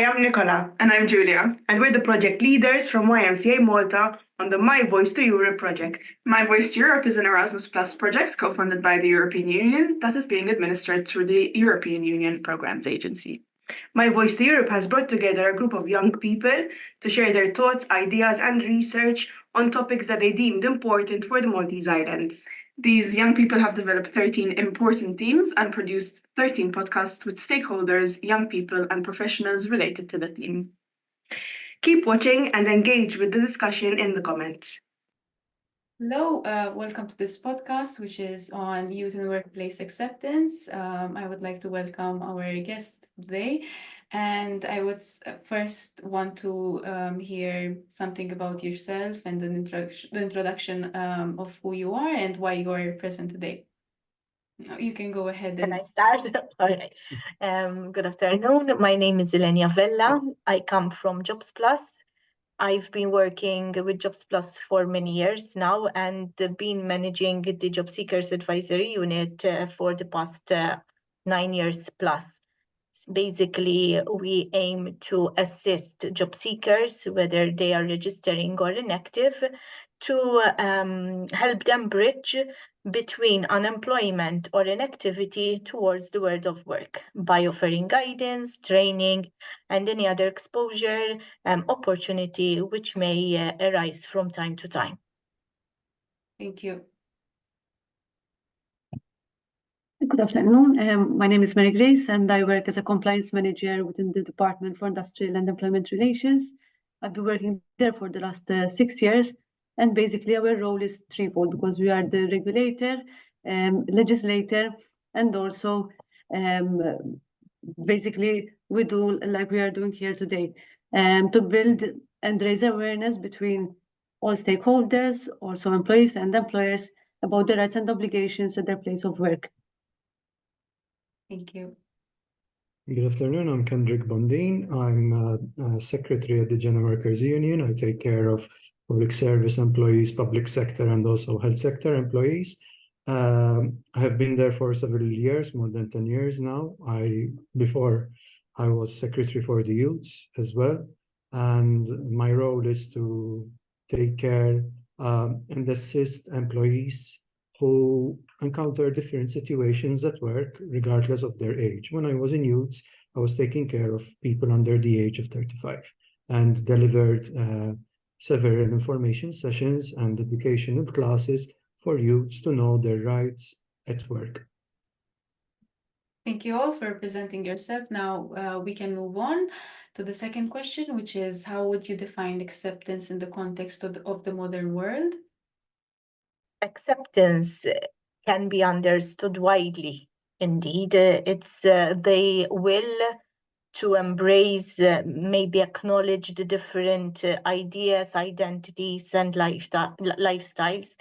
Hi, I'm Nicola. And I'm Julia. And we're the project leaders from YMCA Malta on the My Voice to Europe project. My Voice to Europe is an Erasmus Plus project co-funded by the European Union that is being administered through the European Union Programmes Agency. My Voice to Europe has brought together a group of young people to share their thoughts, ideas, and research on topics that they deemed important for the Maltese Islands. These young people have developed 13 important themes and produced 13 podcasts with stakeholders, young people, and professionals related to the theme. Keep watching and engage with the discussion in the comments. Hello, welcome to this podcast, which is on youth and workplace acceptance. I would like to welcome our guest today, and I would first want to hear something about yourself and the introduction of who you are and why you are present today. You can go ahead. Can I start? All right. Good afternoon. My name is Ylenia Vella. I come from Jobsplus. I've been working with Jobsplus for many years now and been managing the Job Seekers Advisory Unit for the past 9 years plus. Basically, we aim to assist job seekers, whether they are registering or inactive, to help them bridge between unemployment or inactivity towards the world of work by offering guidance, training, and any other exposure opportunity which may arise from time to time. Thank you. Good afternoon. My name is Mary Grace, and I work as a compliance manager within the Department for Industrial and Employment Relations. I've been working there for the last 6 years, and basically our role is threefold because we are the regulator, legislator, and also basically we do like we are doing here today to build and raise awareness between all stakeholders, also employees and employers, about the rights and obligations at their place of work. Thank you. Good afternoon, I'm Kendrick Bondin. I'm a secretary at the General Workers Union. I take care of public service employees, public sector, and also health sector employees. I have been there for several years, more than 10 years now. Before I was secretary for the youths as well. And my role is to take care and assist employees who encounter different situations at work, regardless of their age. When I was in youth, I was taking care of people under the age of 35 and delivered several information sessions and educational classes for youths to know their rights at work. Thank you all for presenting yourself. Now we can move on to the second question, which is how would you define acceptance in the context of the modern world? Acceptance can be understood widely. Indeed, it's the will to embrace, maybe acknowledge the different ideas, identities, and lifestyles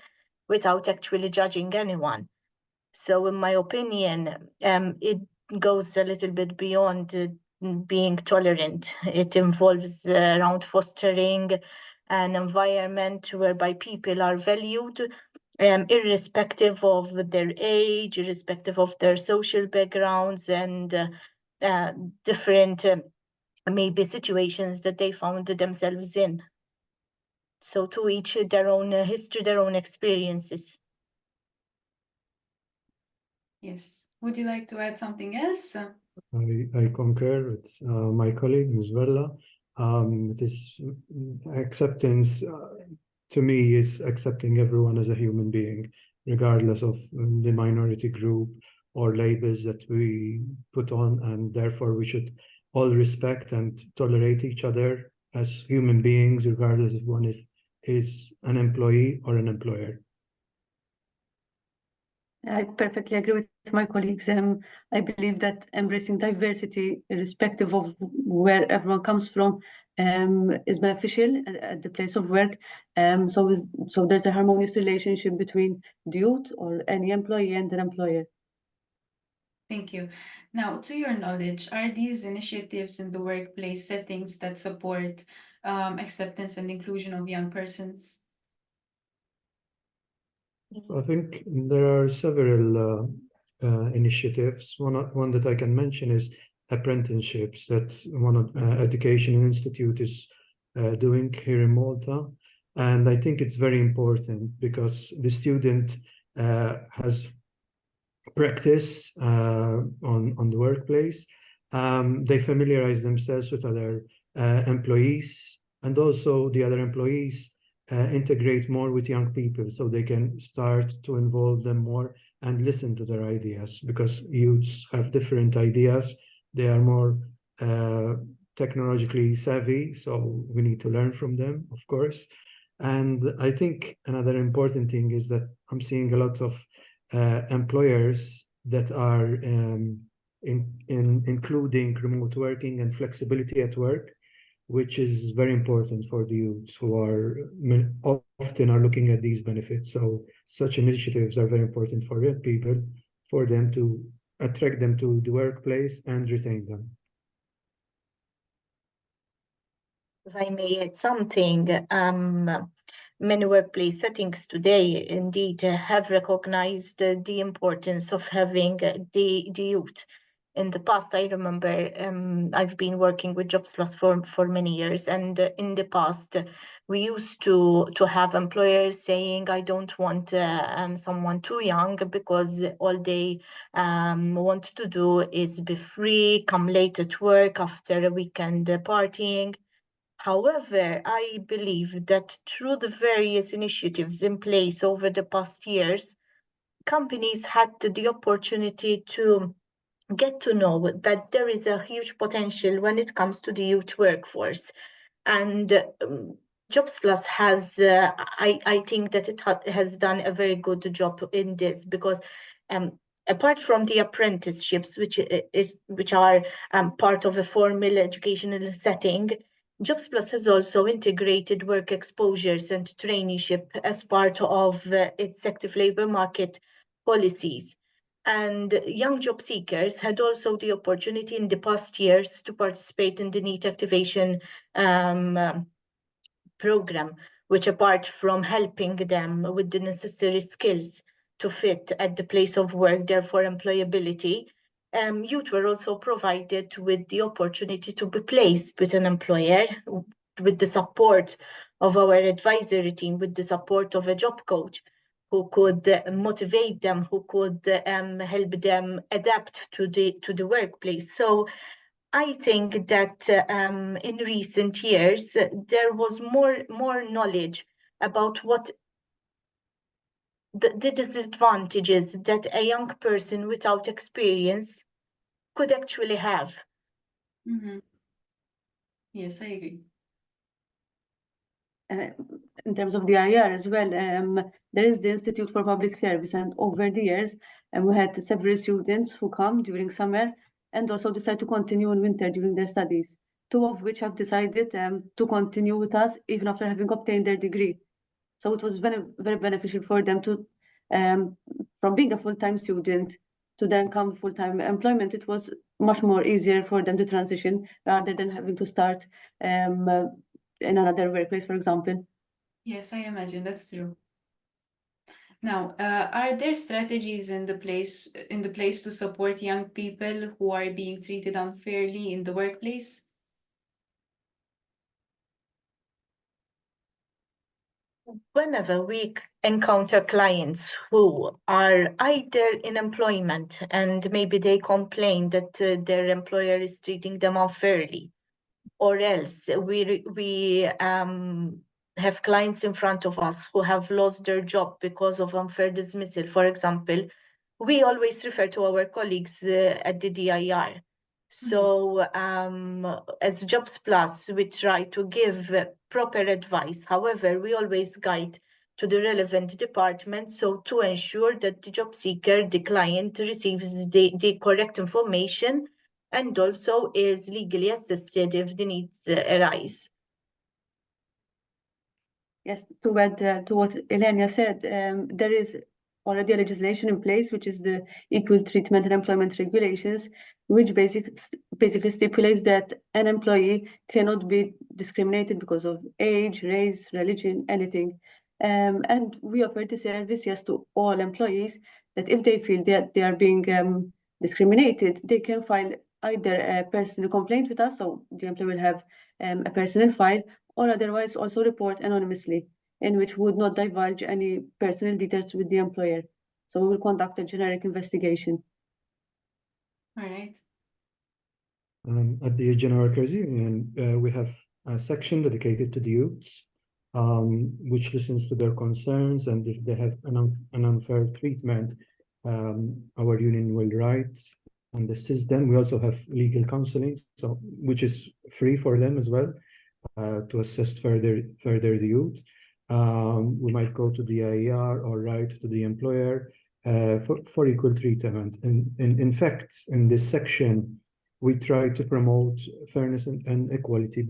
without actually judging anyone. So in my opinion, it goes a little bit beyond being tolerant. It involves around fostering an environment whereby people are valued irrespective of their age, irrespective of their social backgrounds and different maybe situations that they found themselves in. So to each their own history, their own experiences. Yes. Would you like to add something else? I concur with my colleague, Ms. Vella. This acceptance, to me, is accepting everyone as a human being, regardless of the minority group or labels that we put on, and therefore we should all respect and tolerate each other as human beings, regardless of one is an employee or an employer. I perfectly agree with my colleagues. I believe that embracing diversity, irrespective of where everyone comes from, is beneficial at the place of work. So there's a harmonious relationship between the youth or any employee and an employer. Thank you. Now, to your knowledge, are these initiatives in the workplace settings that support acceptance and inclusion of young persons? I think there are several initiatives. One that I can mention is apprenticeships that one of education institute is doing here in Malta. And I think it's very important because the student has practice on the workplace. They familiarize themselves with other employees, and also the other employees integrate more with young people, so they can start to involve them more and listen to their ideas, because youths have different ideas. They are more technologically savvy, so we need to learn from them, of course. And I think another important thing is that I'm seeing a lot of employers that are including remote working and flexibility at work, which is very important for the youths who are often are looking at these benefits. So such initiatives are very important for young people, for them to attract them to the workplace and retain them. If I may add something, many workplace settings today indeed have recognized the importance of having the youth. In the past, I remember I've been working with Jobsplus for many years, and in the past, we used to have employers saying, "I don't want someone too young because all they want to do is be free, come late at work after a weekend partying." However, I believe that through the various initiatives in place over the past years, companies had the opportunity to get to know that there is a huge potential when it comes to the youth workforce. And Jobsplus has, I think that it has done a very good job in this, because apart from the apprenticeships, which are part of a formal educational setting, Jobsplus has also integrated work exposures and traineeship as part of its active labor market policies. And young job seekers had also the opportunity in the past years to participate in the NEET activation program, which, apart from helping them with the necessary skills to fit at the place of work, therefore employability, youth were also provided with the opportunity to be placed with an employer with the support of our advisory team, with the support of a job coach who could motivate them, who could help them adapt to the workplace. So I think that in recent years there was more knowledge about what the disadvantages that a young person without experience could actually have. Yes, I agree. In terms of the DIER as well, there is the Institute for Public Service, and over the years, we had several students who come during summer and also decide to continue in winter during their studies, two of which have decided to continue with us even after having obtained their degree. So it was very, very beneficial for them to, from being a full-time student to then come full-time employment. It was much more easier for them to transition rather than having to start in another workplace, for example. Yes, I imagine that's true. Now, are there strategies in the place to support young people who are being treated unfairly in the workplace? Whenever we encounter clients who are either in employment and maybe they complain that their employer is treating them unfairly, or else we have clients in front of us who have lost their job because of unfair dismissal, for example, we always refer to our colleagues at the DIER. So as Jobsplus, we try to give proper advice. However, we always guide to the relevant department, so to ensure that the job seeker, the client, receives the correct information and also is legally assisted if the needs arise. Yes, to add to what Ylenia said, there is already a legislation in place, which is the Equal Treatment and Employment Regulations, which basically stipulates that an employee cannot be discriminated because of age, race, religion, anything. And we offer the service, yes, to all employees, that if they feel that they are being discriminated, they can file either a personal complaint with us, so the employee will have a personal file, or otherwise also report anonymously, in which we would not divulge any personal details with the employer. So we will conduct a generic investigation. All right. At the General Workers Union, we have a section dedicated to the youths, which listens to their concerns, and if they have an unfair treatment, our union will write and assist them. We also have legal counseling, which is free for them as well, to assist further the youth. We might go to the DIER or write to the employer for equal treatment. And in fact, in this section, we try to promote fairness and equality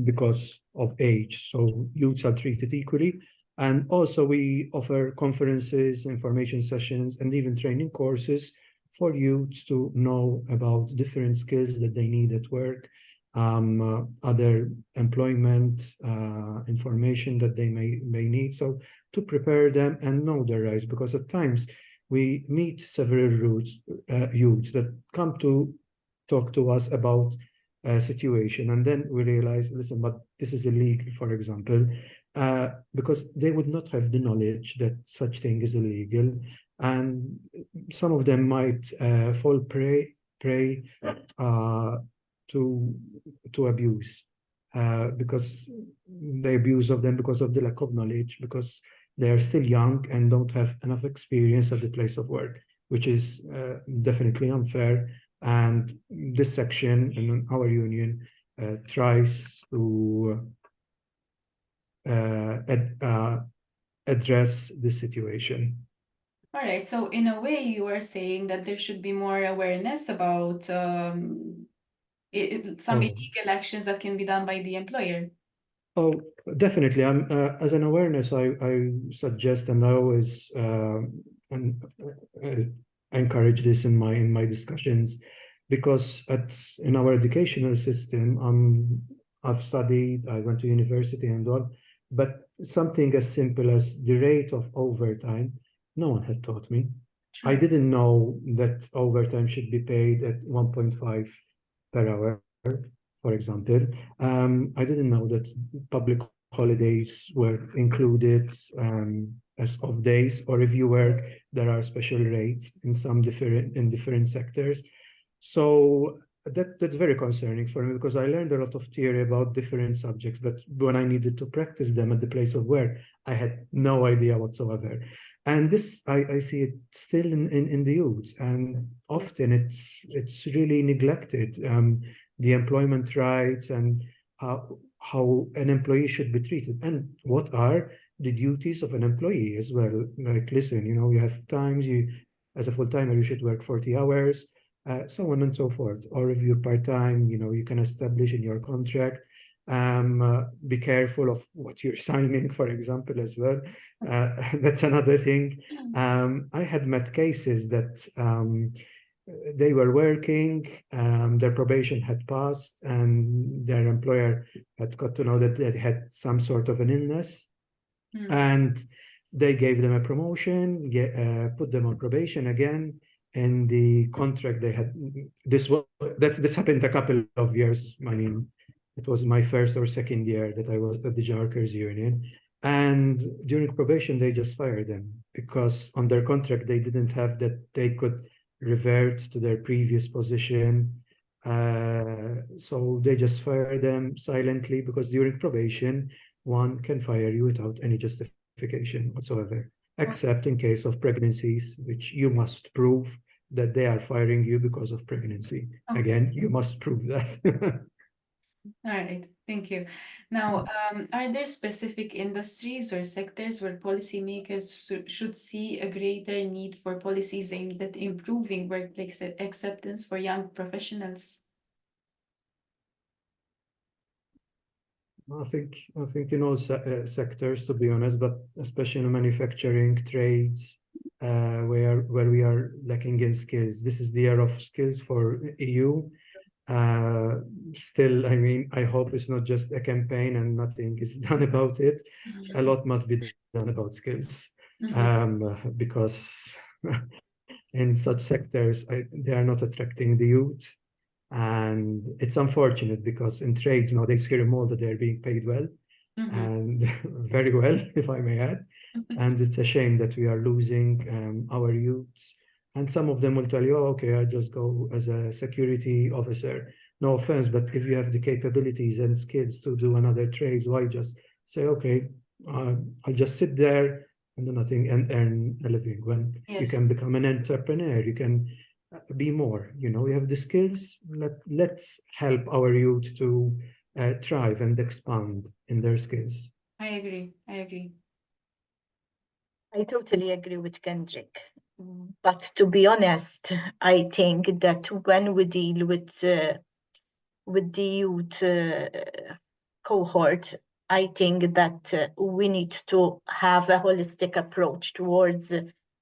because of age. So youths are treated equally. And also we offer conferences, information sessions, and even training courses for youths to know about different skills that they need at work, other employment information that they may need. So to prepare them and know their rights, because at times we meet several youths that come to talk to us about a situation, and then we realize, listen, but this is illegal, for example, because they would not have the knowledge that such thing is illegal, and some of them might fall prey to abuse, because the abuse of them because of the lack of knowledge, because they are still young and don't have enough experience at the place of work, which is definitely unfair. And this section in our union tries to address this situation. All right. So in a way, you are saying that there should be more awareness about some illegal actions that can be done by the employer. Oh, definitely. As an awareness, I suggest, and I always encourage this in my discussions, because in our educational system, I've studied, I went to university and all, but something as simple as the rate of overtime, no one had taught me. Sure. I didn't know that overtime should be paid at 1.5 per hour, for example. I didn't know that public holidays were included as off days, or if you work, there are special rates in different sectors. So that's very concerning for me, because I learned a lot of theory about different subjects, but when I needed to practice them at the place of work, I had no idea whatsoever. And this, I see it still in the youth, and often it's really neglected. The employment rights and how an employee should be treated, and what are the duties of an employee as well. Like, listen, you have times as a full-timer, you should work 40 hours, so on and so forth. Or if you're part-time, you can establish in your contract. Be careful of what you're signing, for example, as well. That's another thing. I had met cases that they were working, their probation had passed, and their employer had got to know that they had some sort of an illness, and they gave them a promotion, put them on probation again. In the contract they had, this happened a couple of years. I mean, it was my first or second year that I was at the General Workers Union, and during probation they just fired them, because on their contract they didn't have that they could revert to their previous position. So they just fired them silently, because during probation one can fire you without any justification whatsoever, except in case of pregnancies, which you must prove that they are firing you because of pregnancy. Okay. Again, you must prove that. All right, thank you. Now, are there specific industries or sectors where policymakers should see a greater need for policies aimed at improving workplace acceptance for young professionals? I think in all sectors, to be honest, but especially in manufacturing, trades, where we are lacking in skills. This is the year of skills for EU. Still, I mean, I hope it's not just a campaign and nothing is done about it. A lot must be done about skills, because in such sectors, they are not attracting the youth. And it's unfortunate because in trades nowadays here in Malta, they're being paid well and very well, if I may add. And it's a shame that we are losing our youths. And some of them will tell you, oh, okay, I'll just go as a security officer. No offense, but if you have the capabilities and skills to do another trades, why just say, okay, I'll just sit there and do nothing and earn a living, when you Yes. can become an entrepreneur, you can be more, you know, you have the skills. Let's help our youth to thrive and expand in their skills. I agree. I totally agree with Kendrick. But to be honest, I think that when we deal with the youth cohort, I think that we need to have a holistic approach towards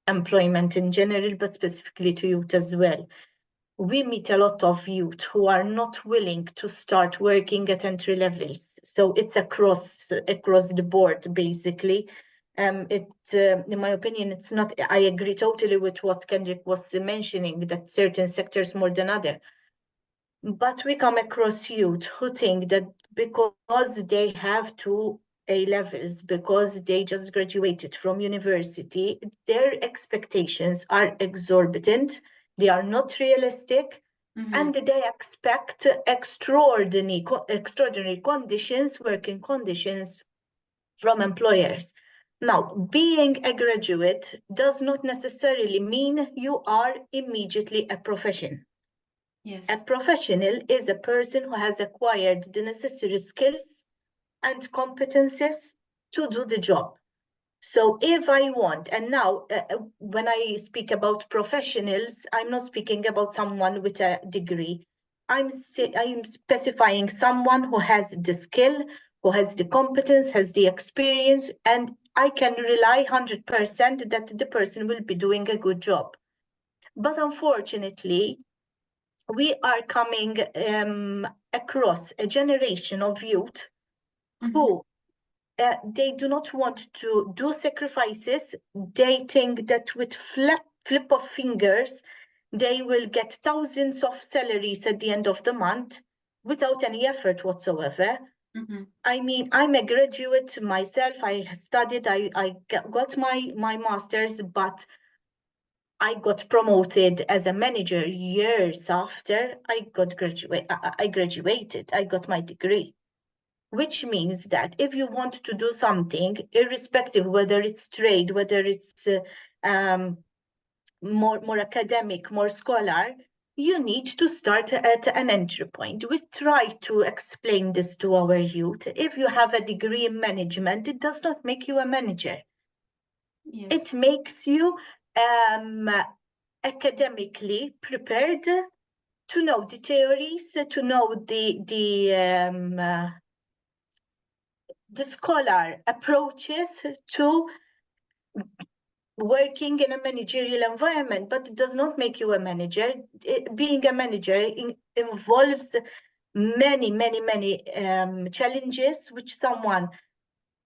employment in general, but specifically to youth as well. We meet a lot of youth who are not willing to start working at entry levels. So it's across the board, basically. In my opinion, it's not, I agree totally with what Kendrick was mentioning, that certain sectors more than other. But we come across youth who think that because they have 2 A-levels, because they just graduated from university, their expectations are exorbitant, they are not realistic, and they expect extraordinary conditions, working conditions from employers. Now, being a graduate does not necessarily mean you are immediately a profession. Yes. A professional is a person who has acquired the necessary skills and competences to do the job. So if I want, and now when I speak about professionals, I'm not speaking about someone with a degree. I'm specifying someone who has the skill, who has the competence, has the experience, and I can rely 100% that the person will be doing a good job. But unfortunately, we are coming across a generation of youth who they do not want to do sacrifices. They think that with flip of fingers, they will get thousands of salaries at the end of the month without any effort whatsoever. I mean, I'm a graduate myself. I studied, I got my master's, but I got promoted as a manager years after I graduated. I got my degree, which means that if you want to do something, irrespective whether it's trade, whether it's more academic, more scholar, you need to start at an entry point. We try to explain this to our youth. If you have a degree in management, it does not make you a manager. Yes. It makes you academically prepared to know the theories, to know the scholar approaches to working in a managerial environment, but it does not make you a manager. Being a manager involves many challenges which someone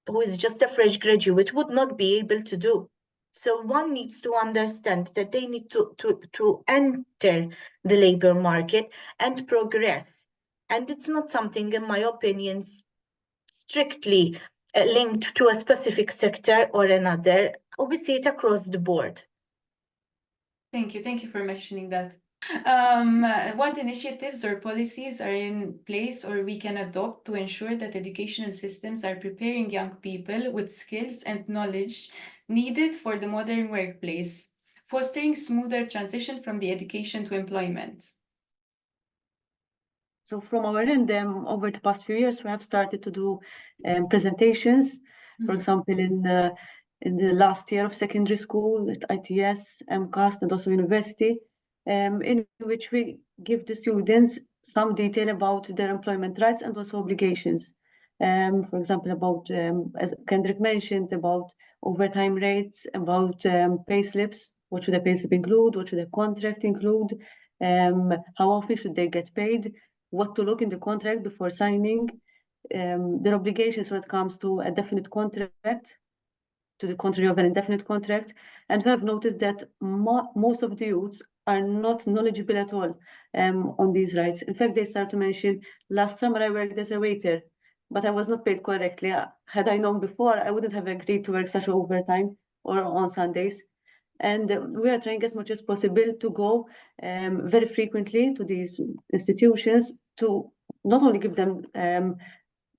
who is just a fresh graduate would not be able to do. So one needs to understand that they need to enter the labor market and progress. And it's not something, in my opinion, strictly linked to a specific sector or another. We see it across the board. Thank you for mentioning that. What initiatives or policies are in place or we can adopt to ensure that educational systems are preparing young people with skills and knowledge needed for the modern workplace, fostering smoother transition from the education to employment? So from our end, over the past few years, we have started to do presentations. For example, in the last year of secondary school at ITS, MCAST, and also university, in which we give the students some detail about their employment rights and also obligations. For example, about, as Kendrick mentioned, about overtime rates, about pay slips. What should a pay slip include? What should a contract include? How often should they get paid? What to look in the contract before signing, their obligations when it comes to a definite contract, to the contrary of an indefinite contract. And we have noticed that most of the youths are not knowledgeable at all on these rights. In fact, they start to mention, last summer I worked as a waiter, but I was not paid correctly. Had I known before, I wouldn't have agreed to work such overtime or on Sundays. And we are trying as much as possible to go very frequently to these institutions to not only give them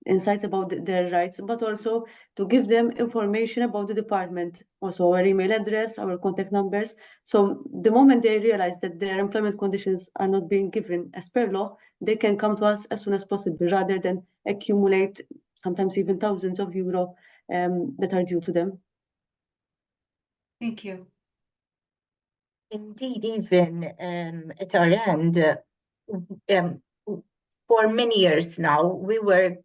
insights about their rights, but also to give them information about the department, also our email address, our contact numbers. So the moment they realize that their employment conditions are not being given as per law, they can come to us as soon as possible rather than accumulate sometimes even thousands of euro that are due to them. Thank you. Indeed, even at our end, for many years now, we work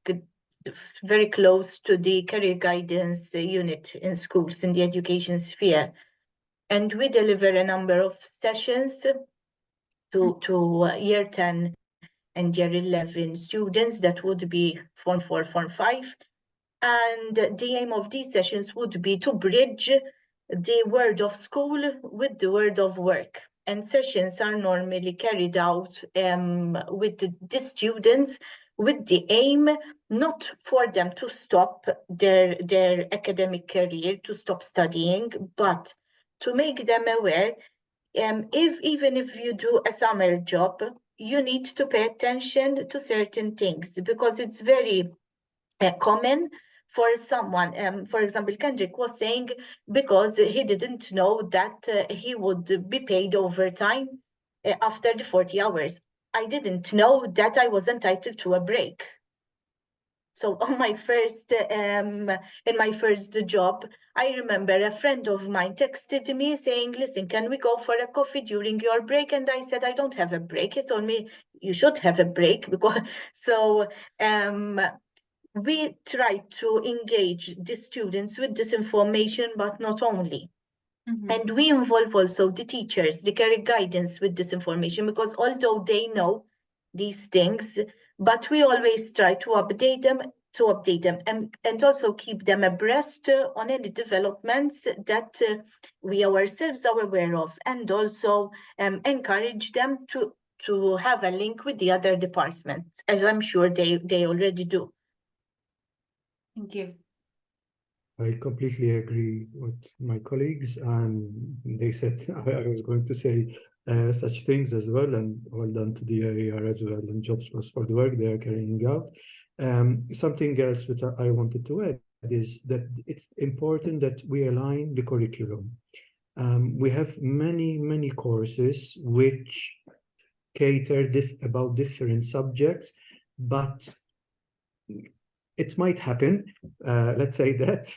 very close to the career guidance unit in schools in the education sphere. And we deliver a number of sessions to year 10 and year 11 students that would be Form 4, Form 5. And the aim of these sessions would be to bridge the world of school with the world of work. And sessions are normally carried out with the students with the aim not for them to stop their academic career, to stop studying, but to make them aware even if you do a summer job, you need to pay attention to certain things because it's very common for someone. For example, Kendrick was saying because he didn't know that he would be paid overtime after the 40 hours. I didn't know that I was entitled to a break. So on my first, in my first job, I remember a friend of mine texted me saying, listen, can we go for a coffee during your break? And I said, I don't have a break. He told me, you should have a break. Because so we try to engage the students with this information, but not only. And we involve also the teachers, the career guidance with this information, because although they know these things, but we always try to update them and also keep them abreast on any developments that we ourselves are aware of, and also encourage them to have a link with the other departments, as I'm sure they already do. Thank you. I completely agree with my colleagues, and they said I was going to say such things as well, and well done to the DIER as well and Jobsplus for the work they are carrying out. Something else which I wanted to add is that it's important that we align the curriculum. We have many courses which cater about different subjects, but it might happen, let's say that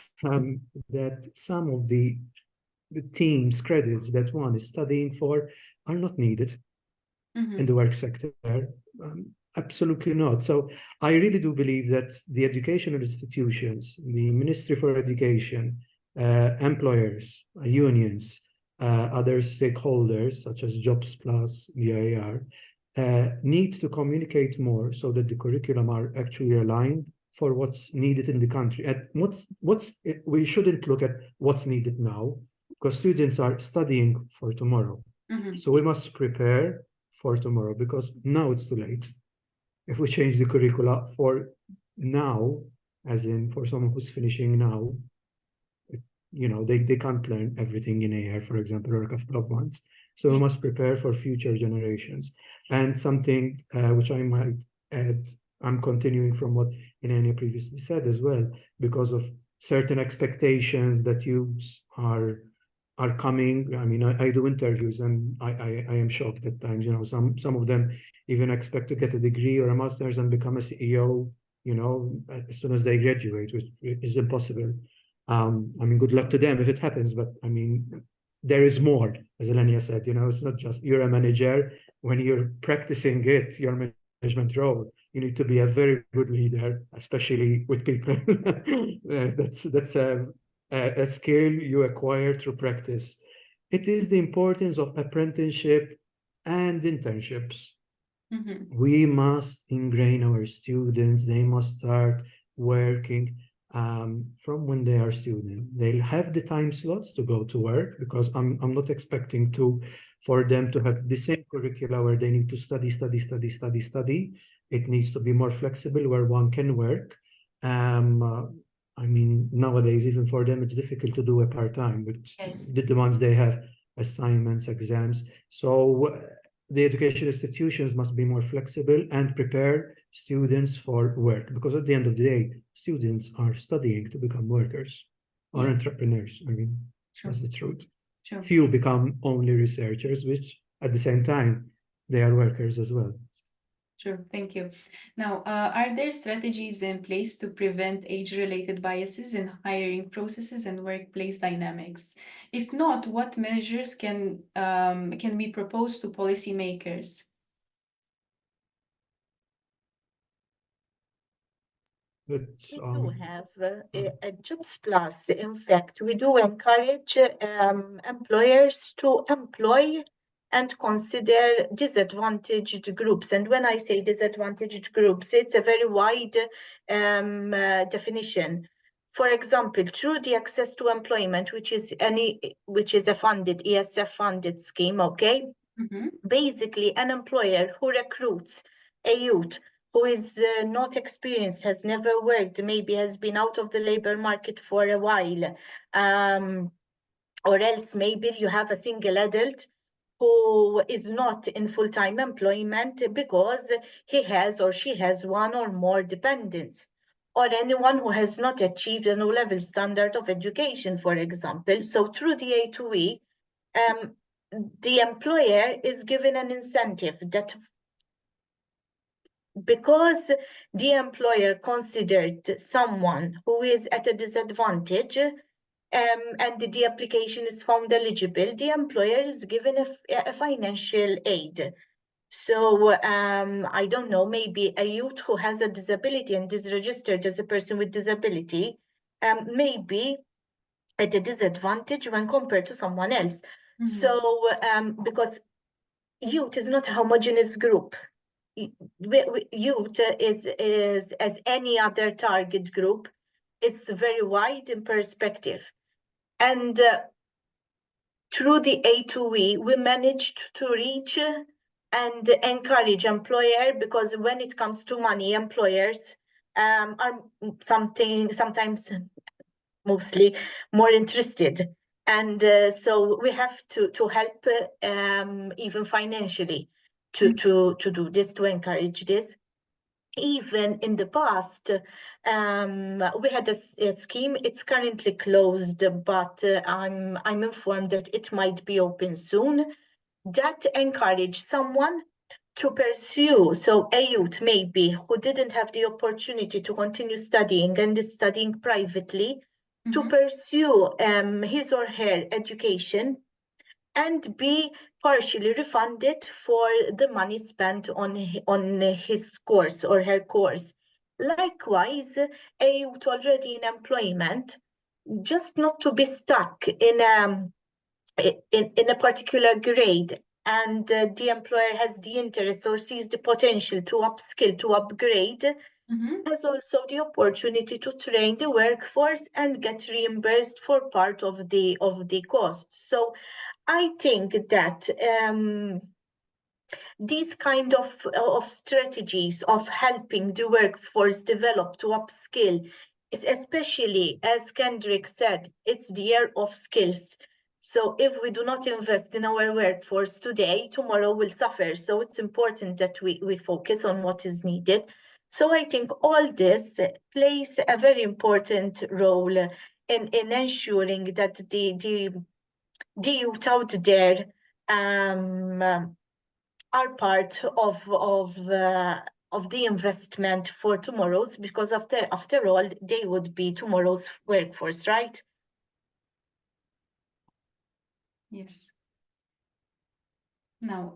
some of the team's credits that one is studying for are not needed in the work sector. Absolutely not. So I really do believe that the educational institutions, the Ministry for Education, employers, unions, other stakeholders such as Jobsplus, DIER, need to communicate more so that the curriculum are actually aligned for what's needed in the country. And we shouldn't look at what's needed now, because students are studying for tomorrow. So we must prepare for tomorrow, because now it's too late. If we change the curricula for now, as in for someone who's finishing now, they can't learn everything in a year, for example, or a couple of months. So we must prepare for future generations. And something which I might add, I'm continuing from what Ylenia previously said as well, because of certain expectations that youths are coming. I mean, I do interviews and I am shocked at times. Some of them even expect to get a degree or a master's and become a CEO, as soon as they graduate, which is impossible. I mean, good luck to them if it happens, but I mean, there is more, as Ylenia said, it's not just you're a manager. When you're practicing your management role, you need to be a very good leader, especially with people. That's a skill you acquire through practice. It is the importance of apprenticeship and internships. We must ingrain our students. They must start working from when they are student. They'll have the time slots to go to work, because I'm not expecting for them to have the same curricula where they need to study. It needs to be more flexible, where one can work. I mean, nowadays, even for them, it's difficult to do a part-time, but Yes. the ones they have assignments, exams. So the education institutions must be more flexible and prepare students for work, because at the end of the day, students are studying to become workers or Yeah. entrepreneurs. I mean, True. that's the truth. True. Few become only researchers, which at the same time, they are workers as well. True, thank you. Now, are there strategies in place to prevent age-related biases in hiring processes and workplace dynamics? If not, what measures can we propose to policymakers? But We do have a Jobsplus. In fact, we do encourage employers to employ and consider disadvantaged groups. And when I say disadvantaged groups, it's a very wide definition. For example, through the access to employment, which is a funded ESF funded scheme, okay? Basically, an employer who recruits a youth who is not experienced, has never worked, maybe has been out of the labor market for a while, or else maybe you have a single adult who is not in full-time employment because he has or she has one or more dependents, or anyone who has not achieved an O-level standard of education, for example. So through the A2E, the employer is given an incentive that because the employer considered someone who is at a disadvantage, and the application is found eligible, the employer is given a financial aid. So I don't know, maybe a youth who has a disability and is registered as a person with disability, maybe at a disadvantage when compared to someone else. So because youth is not a homogeneous group. Youth is as any other target group. It's very wide in perspective. And through the A2E, we managed to reach and encourage employer, because when it comes to money, employers are sometimes mostly more interested. And so we have to help even financially to do this, to encourage this. Even in the past, we had a scheme. It's currently closed, but I'm informed that it might be open soon, that encourage someone to pursue, so a youth maybe who didn't have the opportunity to continue studying and is studying privately, to pursue his or her education and be partially refunded for the money spent on his course or her course. Likewise, a youth already in employment, just not to be stuck in a particular grade, and the employer has the interest or sees the potential to upskill, to upgrade, has also the opportunity to train the workforce and get reimbursed for part of the cost. So I think that these kind of strategies of helping the workforce develop to upskill is, especially as Kendrick said, it's the year of skills. So if we do not invest in our workforce today, tomorrow will suffer. So it's important that we focus on what is needed. So I think all this plays a very important role in ensuring that the youth out there are part of the investment for tomorrow's, because after all, they would be tomorrow's workforce, right? Yes. Now,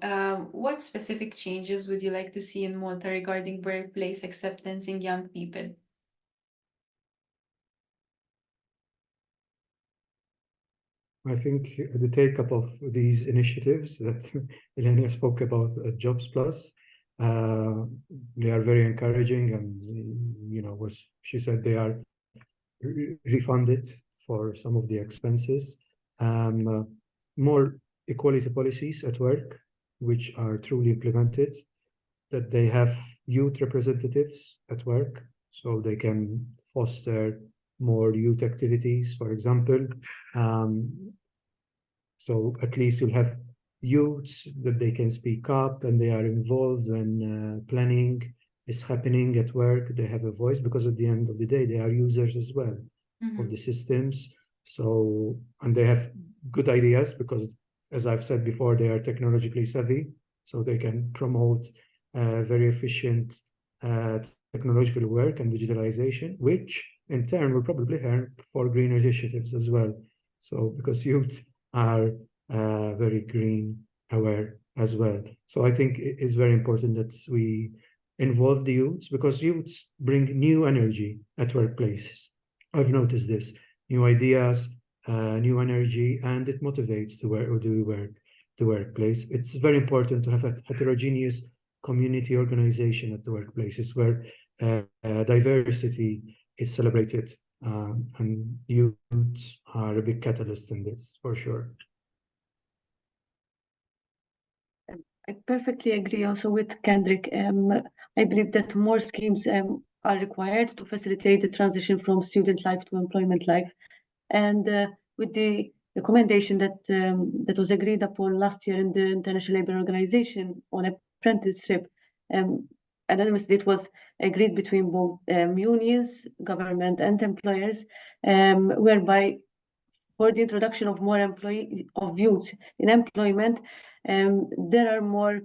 what specific changes would you like to see in Malta regarding workplace acceptance in young people? I think the take-up of these initiatives that Ylenia spoke about, Jobsplus, they are very encouraging, and as she said, they are refunded for some of the expenses. More equality policies at work, which are truly implemented, that they have youth representatives at work, so they can foster more youth activities, for example. So at least you'll have youths that they can speak up and they are involved when planning is happening at work. They have a voice because at the end of the day, they are users as well of the systems. So, and they have good ideas because, as I've said before, they are technologically savvy, so they can promote very efficient technological work and digitalization, which in turn will probably help for green initiatives as well. So, because youth are very green aware as well. So I think it is very important that we involve the youths, because youths bring new energy at workplaces. I've noticed this, new ideas, new energy, and it motivates the workplace. It's very important to have a heterogeneous community organization at the workplaces where diversity is celebrated, and youths are a big catalyst in this, for sure. I perfectly agree also with Kendrick. I believe that more schemes are required to facilitate the transition from student life to employment life. And with the recommendation that was agreed upon last year in the International Labour Organization on apprenticeship, anonymously it was agreed between both unions, government, and employers, whereby for the introduction of more youth in employment, there are more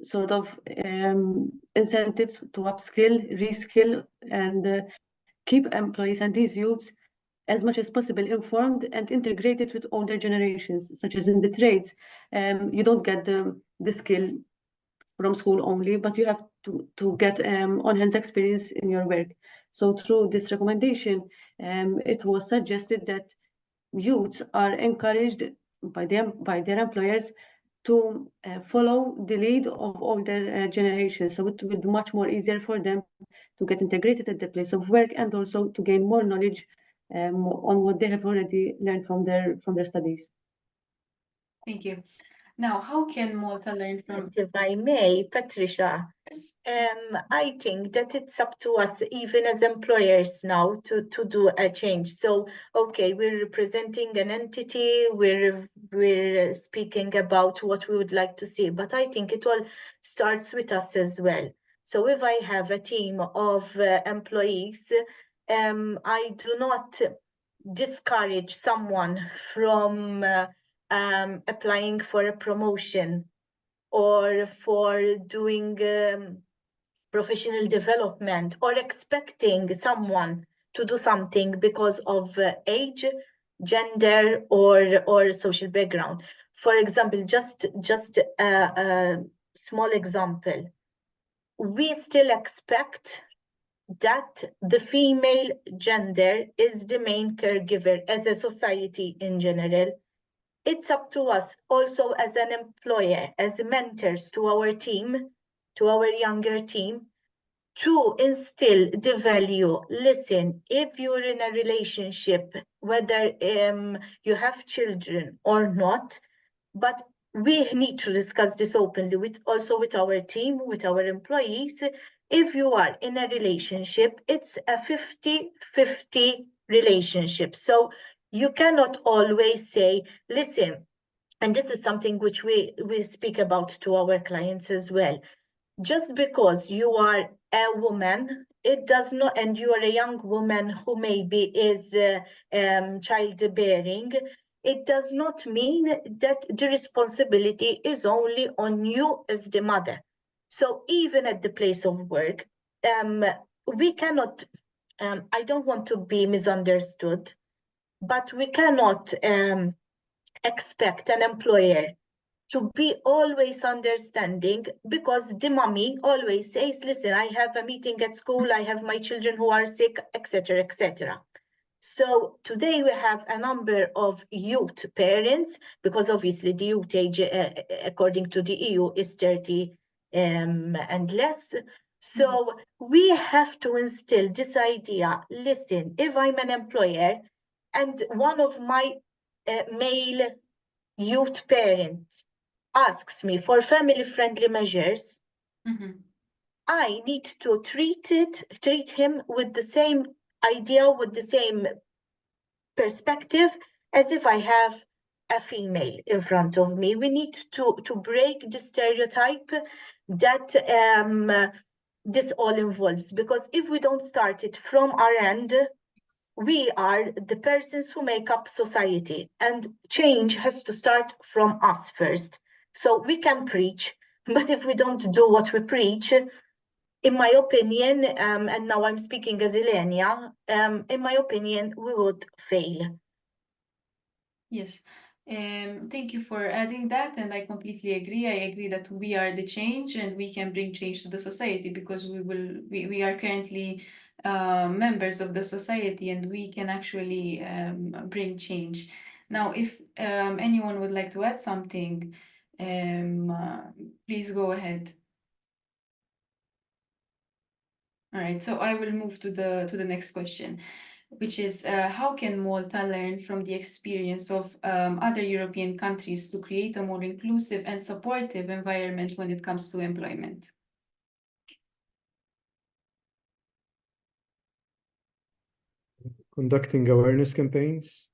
sort of incentives to upskill, reskill, and keep employees and these youths as much as possible informed and integrated with older generations, such as in the trades. You don't get the skill from school only, but you have to get on-hands experience in your work. So through this recommendation, it was suggested that youths are encouraged by their employers to follow the lead of older generations. So it will be much more easier for them to get integrated at the place of work and also to gain more knowledge on what they have already learned from their studies. Thank you. Now, how can Malta learn from? If I may, Patricia, I think that it's up to us, even as employers now, to do a change. So, okay, we're representing an entity, we're speaking about what we would like to see, but I think it all starts with us as well. So if I have a team of employees, I do not discourage someone from applying for a promotion or for doing professional development or expecting someone to do something because of age, gender, or social background. For example, just a small example, we still expect that the female gender is the main caregiver as a society in general. It's up to us also as an employer, as mentors to our team, to our younger team, to instill the value. Listen, if you're in a relationship, whether you have children or not, but we need to discuss this openly with our team, with our employees. If you are in a relationship, it's a 50-50 relationship. So you cannot always say, listen, and this is something which we speak about to our clients as well. Just because you are a woman, it does not, and you are a young woman who maybe is childbearing, it does not mean that the responsibility is only on you as the mother. So even at the place of work, we cannot, I don't want to be misunderstood, but we cannot expect an employer to be always understanding, because the mommy always says, listen, I have a meeting at school, I have my children who are sick, etc., etc. So today we have a number of youth parents, because obviously the youth age, according to the EU, is 30 and less, So we have to instill this idea. Listen, if I'm an employer and one of my male youth parents asks me for family-friendly measures, I need to treat him with the same idea, with the same perspective as if I have a female in front of me. We need to break the stereotype that this all involves, because if we don't start it from our end, we are the persons who make up society, and change has to start from us first. So we can preach, but if we don't do what we preach, in my opinion, and now I'm speaking as Ylenia, in my opinion, we would fail. Yes. Thank you for adding that, and I completely agree. I agree that we are the change and we can bring change to the society, because we are currently members of the society, and we can actually bring change. Now, if anyone would like to add something, please go ahead. All right, so I will move to the next question, which is how can Malta learn from the experience of other European countries to create a more inclusive and supportive environment when it comes to employment? Conducting awareness campaigns,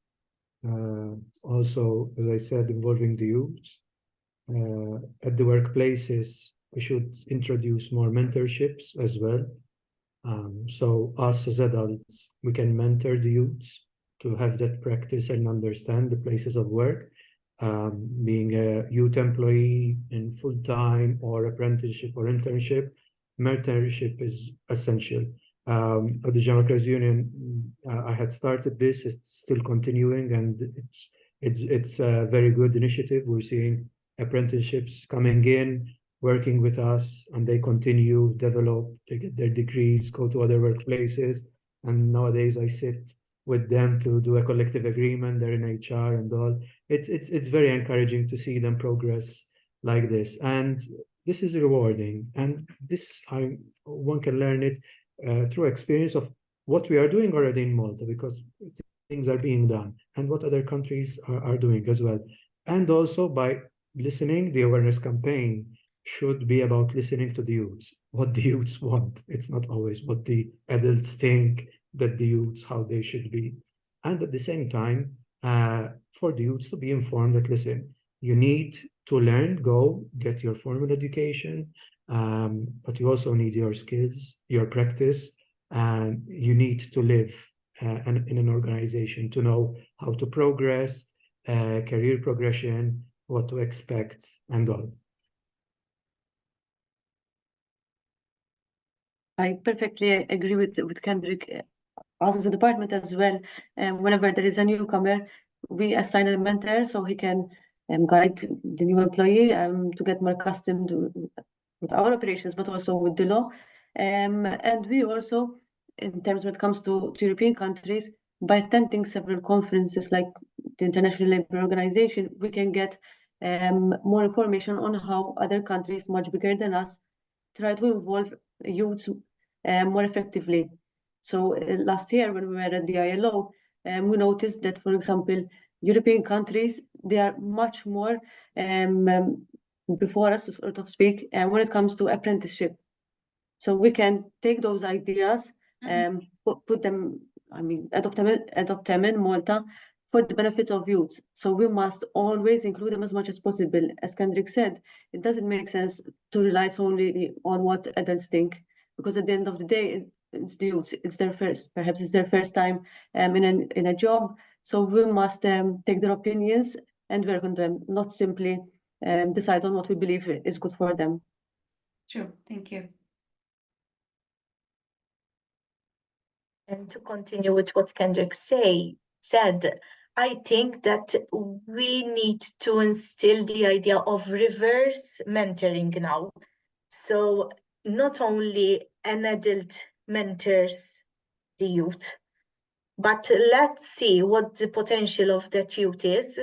also, as I said, involving the youth. At the workplaces, we should introduce more mentorships as well. So us as adults, we can mentor the youths to have that practice and understand the places of work. Being a youth employee in full-time or apprenticeship or internship, mentorship is essential. At the General Workers Union, I had started this, it's still continuing, and it's a very good initiative. We're seeing apprenticeships coming in, working with us, and they continue, develop, they get their degrees, go to other workplaces. And nowadays I sit with them to do a collective agreement, they're in HR and all. It's very encouraging to see them progress like this. And this is rewarding. And this, one can learn it through experience of what we are doing already in Malta, because things are being done, and what other countries are doing as well. And also by listening, the awareness campaign should be about listening to the youths, what the youths want. It's not always what the adults think that the youths, how they should be. And at the same time, for the youths to be informed that, listen, you need to learn, go get your formal education, but you also need your skills, your practice, and you need to live in an organization to know how to progress, career progression, what to expect, and all. I perfectly agree with Kendrick. Us as a department as well, whenever there is a newcomer, we assign a mentor so he can guide the new employee to get more accustomed with our operations, but also with the law. And we also, in terms when it comes to European countries, by attending several conferences like the International Labour Organization, we can get more information on how other countries much bigger than us try to involve youths more effectively. So last year when we were at the ILO, we noticed that, for example, European countries, they are much more before us, sort of speak, when it comes to apprenticeship. So we can take those ideas and put them, adopt them in Malta for the benefit of youth. So we must always include them as much as possible. As Kendrick said, it doesn't make sense to rely solely on what adults think, because at the end of the day, it's the youth. Perhaps it's their first time in a job. So we must take their opinions and work on them, not simply decide on what we believe is good for them. True, thank you. And to continue with what Kendrick said, I think that we need to instill the idea of reverse mentoring now. So not only an adult mentors the youth, but let's see what the potential of that youth is.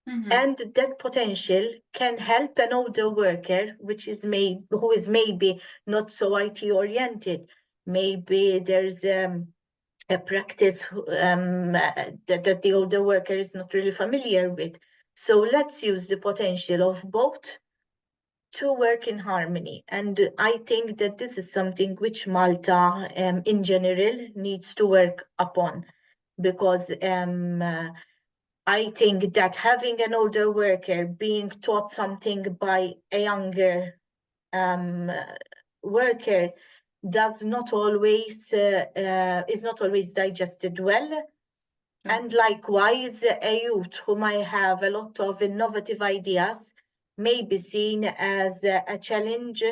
And that potential can help an older worker, who is maybe not so IT oriented. Maybe there's a practice that the older worker is not really familiar with. So let's use the potential of both to work in harmony. And I think that this is something which Malta in general needs to work upon, because I think that having an older worker being taught something by a younger worker is not always digested well. And likewise, a youth who might have a lot of innovative ideas may be seen as a challenge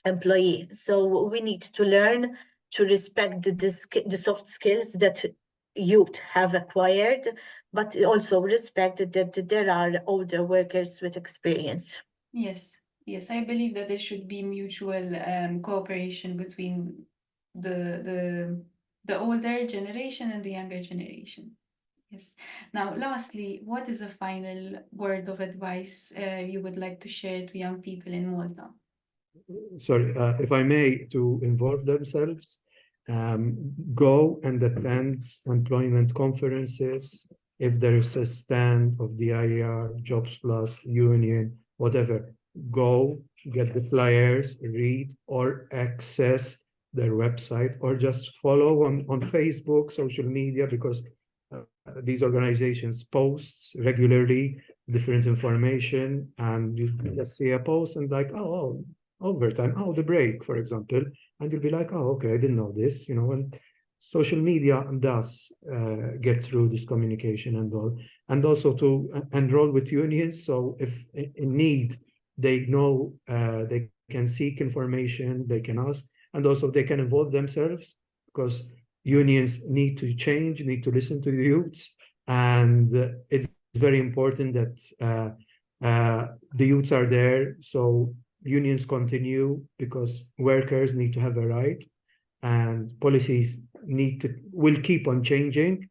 employee. So we need to learn to respect the soft skills that youth have acquired, but also respect that there are older workers with experience. Yes, yes, I believe that there should be mutual cooperation between the older generation and the younger generation. Yes. Now, lastly, what is a final word of advice you would like to share to young people in Malta? Sorry, if I may, to involve themselves, go and attend employment conferences. If there is a stand of the DIER, Jobsplus, Union, whatever, go get the flyers, read, or access their website, or just follow on Facebook, social media, because these organizations posts regularly different information, and you just see a post and like, oh, overtime, the break, for example, and you'll be like, oh, okay, I didn't know this, and social media does get through this communication and all, and also to enroll with unions. So if in need, they know they can seek information, they can ask, and also they can involve themselves, because unions need to change, need to listen to the youths, and it's very important that the youths are there. So unions continue, because workers need to have a right, and policies will keep on changing.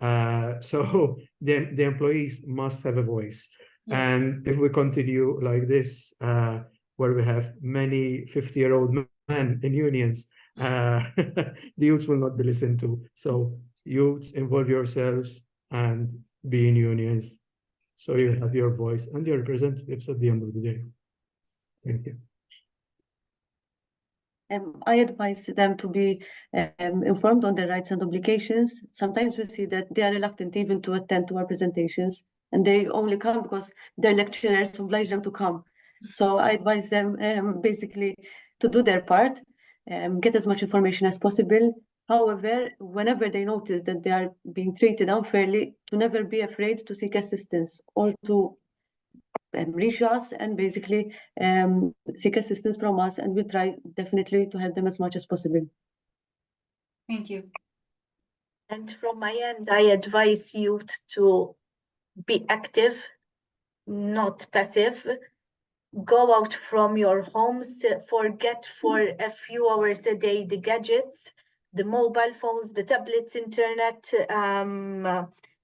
So the employees must have a voice. Yes. And if we continue like this, where we have many 50-year-old men in unions, the youths will not be listened to. So youths, involve yourselves and be in unions, so you have your voice and your representatives at the end of the day. Thank you. I advise them to be informed on their rights and obligations. Sometimes we see that they are reluctant even to attend to our presentations, and they only come because their lecturers oblige them to come. So I advise them basically to do their part, get as much information as possible. However, whenever they notice that they are being treated unfairly, to never be afraid to seek assistance, or to reach us and basically seek assistance from us, and we try definitely to help them as much as possible. Thank you. And from my end, I advise youth to be active, not passive. Go out from your homes, forget for a few hours a day the gadgets, the mobile phones, the tablets, internet,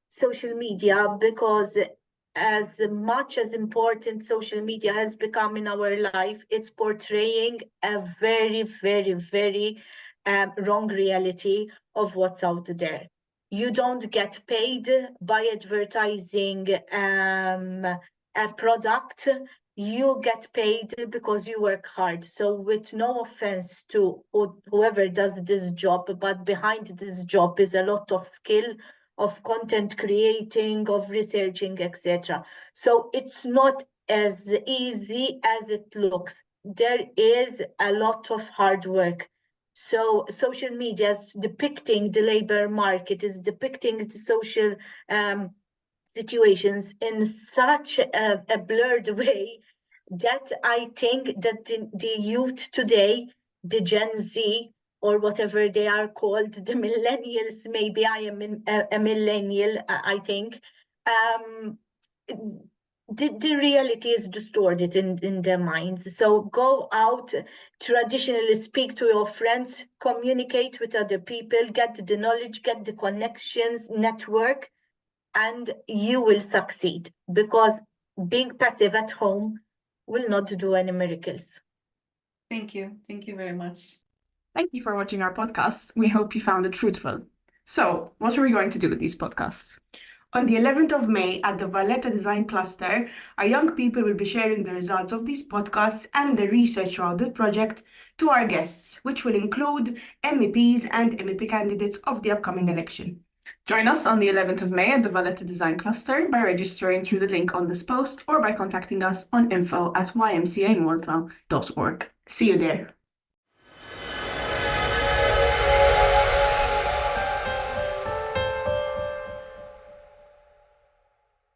social media, because as much as important social media has become in our life, it's portraying a very, very, very wrong reality of what's out there. You don't get paid by advertising a product. You get paid because you work hard. So with no offense to whoever does this job, but behind this job is a lot of skill, of content creating, of researching, etc. So it's not as easy as it looks. There is a lot of hard work. So social media is depicting the labor market, is depicting the social situations in such a blurred way that I think that the youth today, the Gen Z, or whatever they are called, the millennials, maybe I am a millennial, I think, the reality is distorted in their minds. So go out, traditionally speak to your friends, communicate with other people, get the knowledge, get the connections, network, and you will succeed, because being passive at home will not do any miracles. Thank you. Thank you very much. Thank you for watching our podcast. We hope you found it fruitful. So, what are we going to do with these podcasts? On the 11th of May at the Valletta Design Cluster, our young people will be sharing the results of these podcasts and the research around the project to our guests, which will include MEPs and MEP candidates of the upcoming election. Join us on the 11th of May at the Valletta Design Cluster by registering through the link on this post or by contacting us on info@ymcamalta.org. See you there.